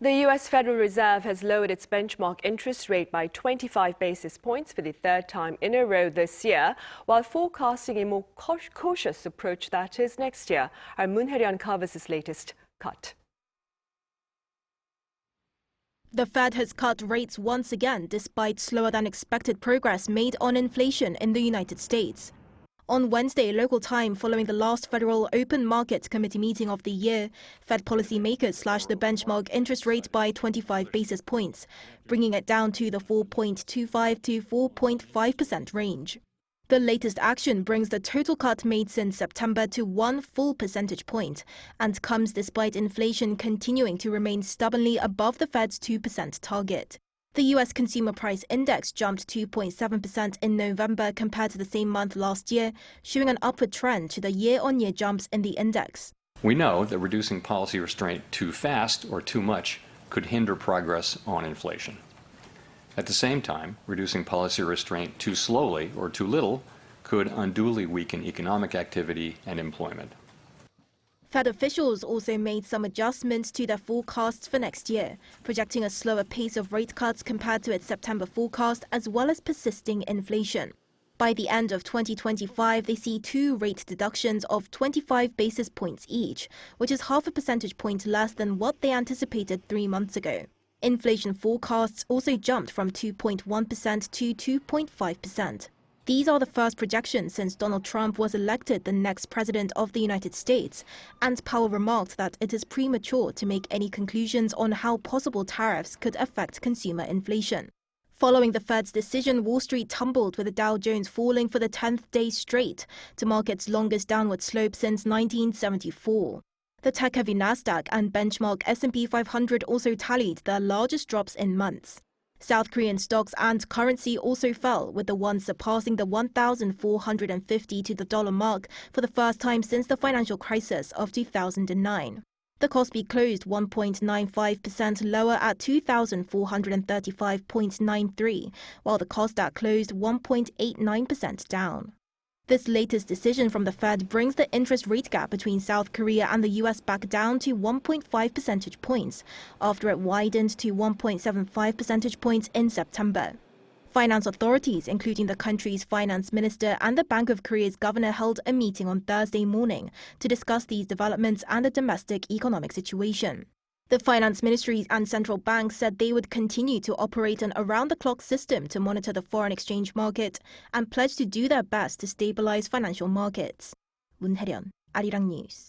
The U.S. Federal Reserve has lowered its benchmark interest rate by 25 basis points for the third time in a row this year, while forecasting a more cautious approach that is next year. Our Hye-ryeon covers this latest cut. The Fed has cut rates once again despite slower than expected progress made on inflation in the United States. On Wednesday, local time following the last Federal Open Market Committee meeting of the year, Fed policymakers slashed the benchmark interest rate by 25 basis points, bringing it down to the 4.25 to 4.5% range. The latest action brings the total cut made since September to 1 full percentage point and comes despite inflation continuing to remain stubbornly above the Fed's 2% target. The U.S. Consumer Price Index jumped 2.7% in November compared to the same month last year, showing an upward trend to the year-on-year jumps in the index. We know that reducing policy restraint too fast or too much could hinder progress on inflation. At the same time, reducing policy restraint too slowly or too little could unduly weaken economic activity and employment. Fed officials also made some adjustments to their forecasts for next year, projecting a slower pace of rate cuts compared to its September forecast, as well as persisting inflation. By the end of 2025, they see 2 rate deductions of 25 basis points each, which is half a percentage point less than what they anticipated 3 months ago. Inflation forecasts also jumped from 2.1% to 2.5%. These are the first projections since Donald Trump was elected the next president of the United States, and Powell remarked that it is premature to make any conclusions on how possible tariffs could affect consumer inflation. Following the Fed's decision, Wall Street tumbled with the Dow Jones falling for the 10th day straight to mark its longest downward slope since 1974. The tech-heavy Nasdaq and benchmark S&P 500 also tallied their largest drops in months. South Korean stocks and currency also fell, with the won surpassing the 1,450 to the dollar mark for the first time since the financial crisis of 2009. The Kospi closed 1.95% lower at 2,435.93, while the Kosdaq closed 1.89% down. This latest decision from the Fed brings the interest rate gap between South Korea and the U.S. back down to 1.5 percentage points, after it widened to 1.75 percentage points in September. Finance authorities, including the country's finance minister and the Bank of Korea's governor, held a meeting on Thursday morning to discuss these developments and the domestic economic situation. The finance ministries and central banks said they would continue to operate an around-the-clock system to monitor the foreign exchange market and pledged to do their best to stabilize financial markets. Hye-ryeon, Arirang News.